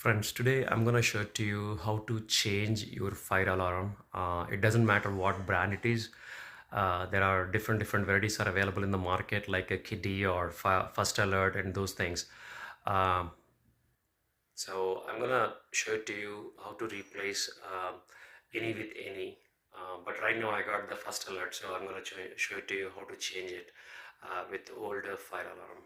Friends, today I'm gonna show to you how to change your fire alarm. It doesn't matter what brand it is. There are different varieties are available in the market, like a Kiddy or First Alert and those things. Um, so I'm gonna show to you how to replace any with any. But right now I got the First Alert, so I'm gonna show to you how to change it with older fire alarm.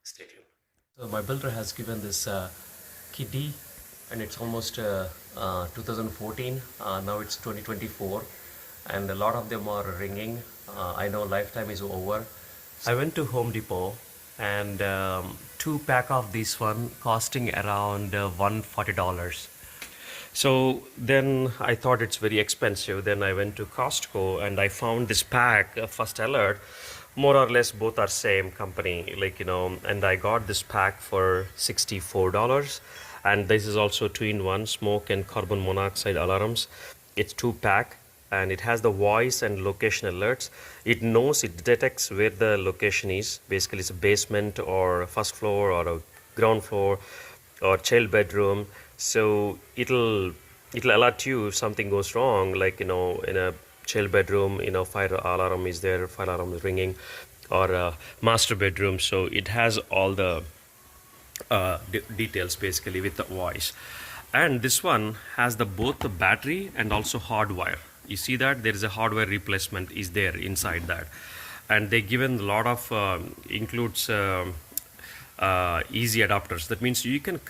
Stay tuned. So my builder has given this Kitty, and it's almost 2014. Now it's 2024, and a lot of them are ringing. I know lifetime is over. I went to Home Depot, and two pack of this one costing around $140. So then I thought it's very expensive. Then I went to Costco and I found this pack, First Alert. More or less, both are same company, and I got this pack for $64. And this is also two-in-one smoke and carbon monoxide alarms. It's two pack and it has the voice and location alerts. It knows, it detects where the location is. Basically, it's a basement or a first floor or a ground floor or child bedroom. So it'll alert you if something goes wrong, like in a child bedroom, fire alarm is there, fire alarm is ringing, or a master bedroom. So it has all the details basically with the voice. And this one has the both the battery and also hardwire. You see that there is a hardware replacement is there inside that, and they given a lot of includes easy adapters. That means you can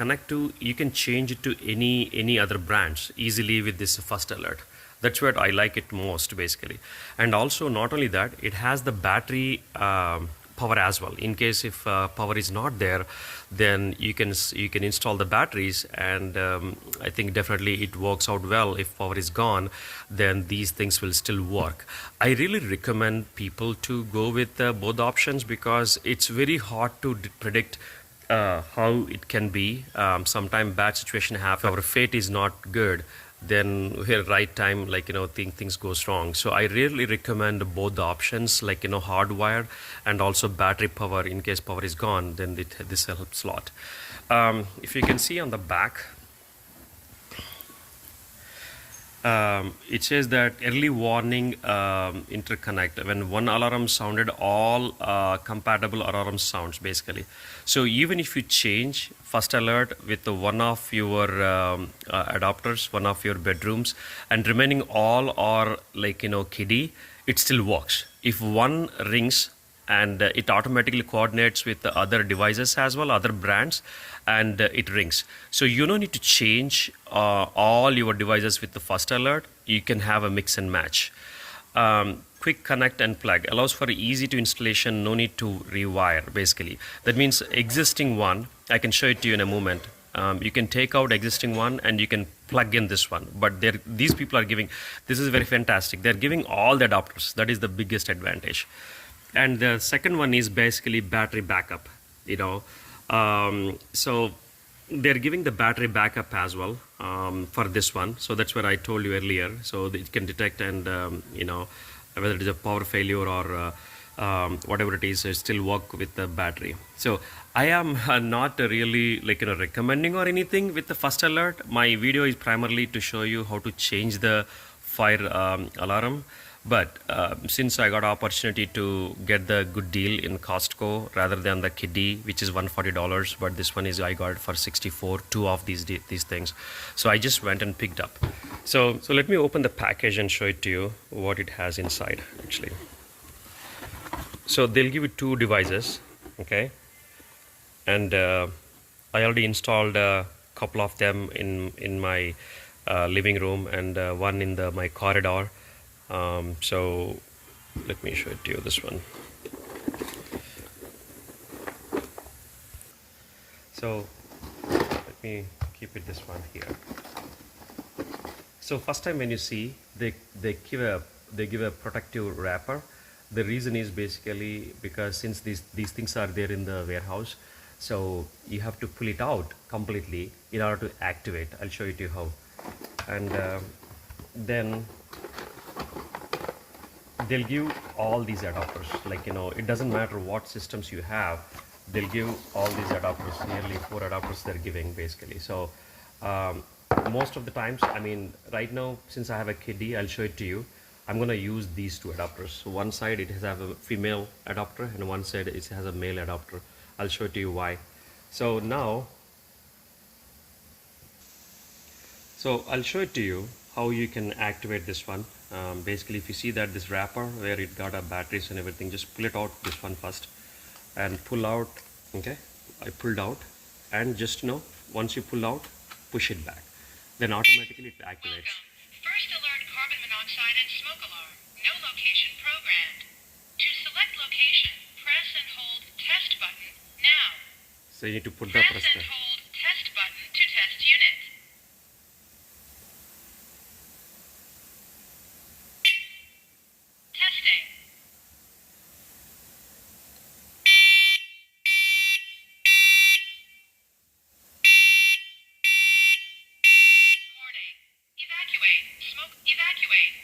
you can change it to any other brands easily with this First Alert. That's what I like it most basically. And also not only that, it has the battery power as well. In case if power is not there, then you can install the batteries, and I think definitely it works out well. If power is gone, then these things will still work. I really recommend people to go with both options, because it's very hard to predict how it can be. Sometime bad situation happen, our fate is not good, then here right time, things goes wrong. So I really recommend both the options, hardwired and also battery power. In case power is gone, then this helps a lot. If you can see on the back, it says that early warning interconnect. When one alarm sounded, all compatible alarm sounds basically. So even if you change First Alert with one of your adapters, one of your bedrooms, and remaining all are kiddie, it still works. If one rings, and it automatically coordinates with the other devices as well, other brands, and it rings. So you don't need to change all your devices with the First Alert. You can have a mix and match. Quick connect and plug allows for easy to installation, no need to rewire basically. That means existing one, I can show it to you in a moment. You can take out existing one and you can plug in this one, but these people are giving, this is very fantastic, they're giving all the adapters. That is the biggest advantage. And the second one is basically battery backup, so they're giving the battery backup as well for this one. So that's what I told you earlier. So it can detect and whether it is a power failure or whatever it is, still work with the battery. So I am not really recommending or anything with the First Alert. My video is primarily to show you how to change the fire alarm. But since I got opportunity to get the good deal in Costco rather than the Kiddy, which is $140, but this one is I got it for 64, two of these things. So I just went and picked up. So let me open the package and show it to you what it has inside actually. So they'll give you two devices, okay? And I already installed a couple of them in my living room, and one in my corridor. So let me show it to you, this one. So let me keep it this one here. So first time when you see, they give a protective wrapper. The reason is basically because since these things are there in the warehouse, so you have to pull it out completely in order to activate. I'll show you how. And then they'll give all these adapters, it doesn't matter what systems you have, they'll give all these adapters, nearly 4 adapters they're giving basically. So um, most of the times, I mean, right now, since I have a kiddie, I'll show it to you. I'm gonna use these two adapters. So one side it has a female adapter and one side it has a male adapter. I'll show it to you why. So now, so I'll show it to you how you can activate this one. Basically, if you see that this wrapper where it got a batteries and everything, just pull it out this one first and pull out. Okay, I pulled out, and just once you pull out, push it back, then automatically it activates. Welcome. First alert carbon monoxide and smoke alarm. No location programmed. To select location, press and hold test button now. So you need to put the Press press and there. hold test button to test unit. Testing. Warning. Evacuate. Smoke. Evacuate.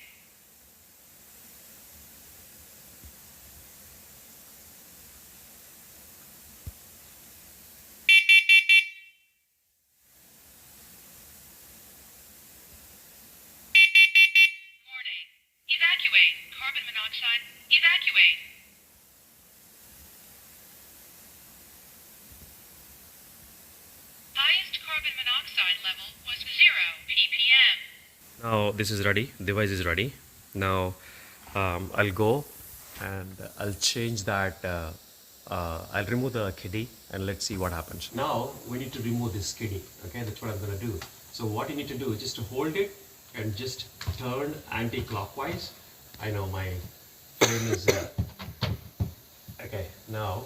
Warning. Evacuate. Carbon monoxide. Evacuate. Highest carbon monoxide level was 0 ppm. Now this is ready. Device is ready. Now I'll go and I'll change that. I'll remove the kiddie and let's see what happens. Now we need to remove this kiddie. Okay, that's what I'm gonna do. So what you need to do is just to hold it and just turn anti-clockwise. I know my frame is okay. Now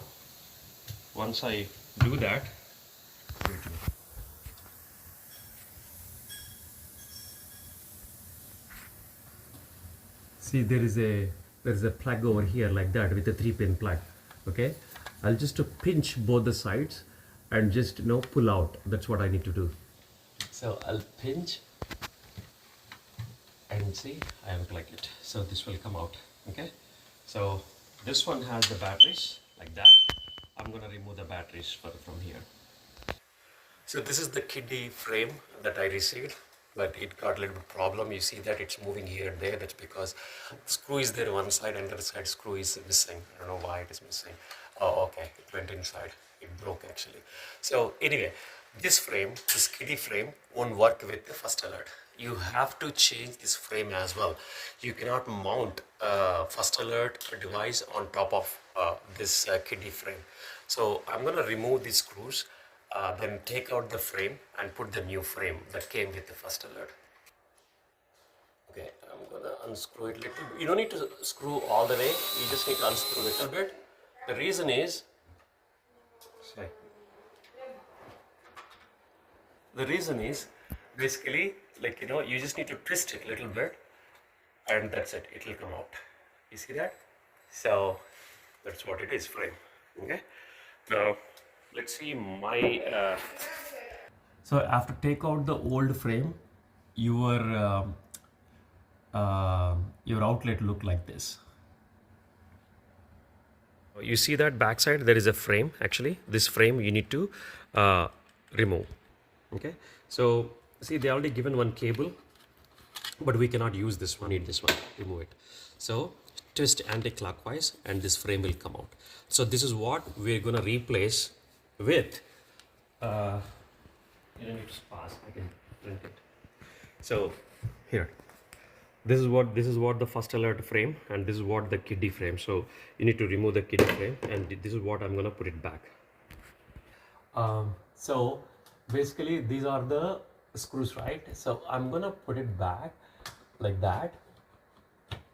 once I do that, see there is a plug over here like that with a 3-pin plug. Okay, I'll just to pinch both the sides and just pull out. That's what I need to do. So I'll pinch and see, I have plugged it, so this will come out. Okay, so this one has the batteries like that. I'm gonna remove the batteries from here. So this is the kiddie frame that I received, but it got a little bit problem. You see that it's moving here and there. That's because the screw is there one side and the other side screw is missing. I don't know why it is missing. Oh, okay, it went inside. It broke actually. So anyway, this frame, this kiddie frame won't work with the first alert. You have to change this frame as well. You cannot mount first alert device on top of this kiddie frame. So I'm gonna remove these screws, then take out the frame and put the new frame that came with the first alert. Okay, I'm gonna unscrew it little bit. You don't need to screw all the way, you just need to unscrew a little bit. The reason is, sorry. The reason is basically like you just need to twist it a little bit and that's it, it will come out. You see that? So that's what it is, frame. Okay, now let's see my so after take out the old frame, your outlet look like this. You see that backside there is a frame. Actually this frame you need to remove. Okay, so see they already given one cable, but we cannot use this one, need this one, remove it. So twist anti-clockwise and this frame will come out. So this is what we're gonna replace with it's fast, I can print it. So here, this is what the first alert frame and this is what the kiddie frame. So you need to remove the kiddie frame and this is what I'm gonna put it back. So basically these are the screws, right? So I'm gonna put it back like that.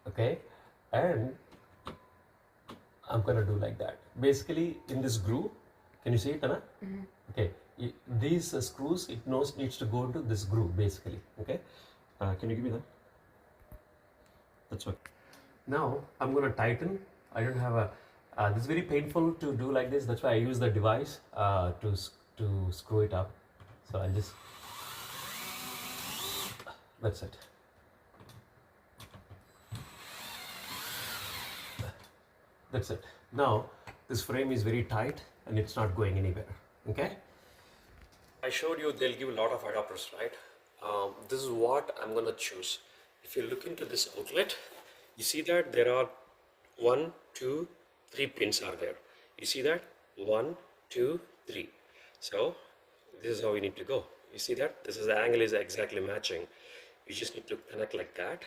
Okay, and I'm gonna do like that. Basically in this groove, can you see it, Anna? Mm-hmm. Okay, these screws, it needs to go into this groove basically. Okay, can you give me that? That's what. Now I'm gonna tighten. I don't have a. This is very painful to do like this. That's why I use the device to screw it up. So I'll just. That's it. That's it. Now this frame is very tight and it's not going anywhere. Okay. I showed you they'll give a lot of adapters, right? This is what I'm gonna choose. If you look into this outlet, you see that there are 1, 2, 3 pins are there. You see that? 1, 2, 3. So this is how we need to go. You see that? This is the angle is exactly matching. You just need to connect like that.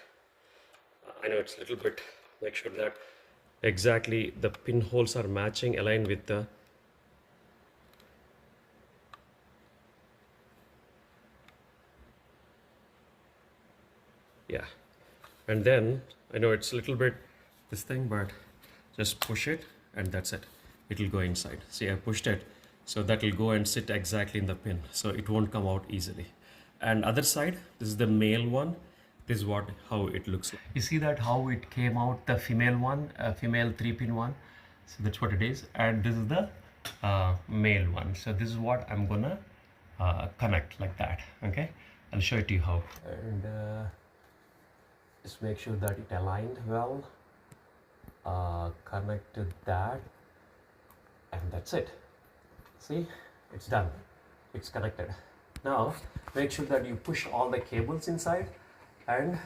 I know it's a little bit, make sure that exactly the pinholes are matching, aligned with the yeah. And then I know it's a little bit this thing, but just push it and that's it. It'll go inside. See, I pushed it, so that will go and sit exactly in the pin, so it won't come out easily. And other side, this is the male one. This is what how it looks like. You see that how it came out, the female one, female 3-pin one. So that's what it is. And this is the male one. So this is what I'm gonna connect like that. Okay, I'll show it to you how. And just make sure that it aligned well. Connect to that, and that's it. See, it's done. It's connected. Now make sure that you push all the cables inside and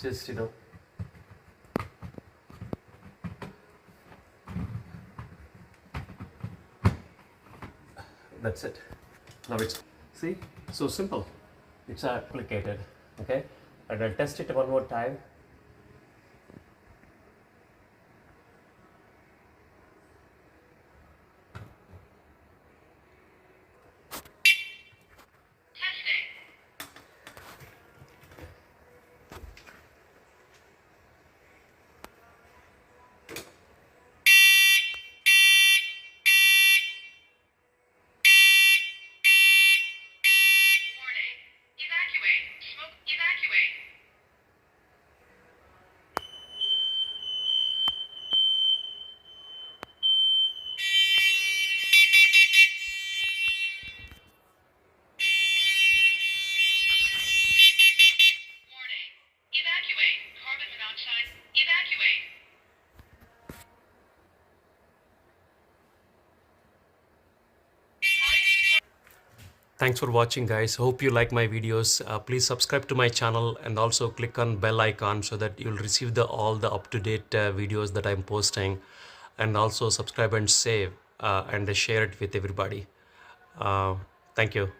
just that's it. Now it's, see, so simple. It's applicated. Okay, and I'll test it one more time. Testing. Warning. Evacuate. Smoke. Evacuate. Warning. Evacuate. Carbon monoxide. Evacuate. Thanks for watching, guys. Hope you like my videos. Please subscribe to my channel and also click on bell icon so that you'll receive the all the up-to-date videos that I'm posting, and also subscribe and save and share it with everybody. Thank you.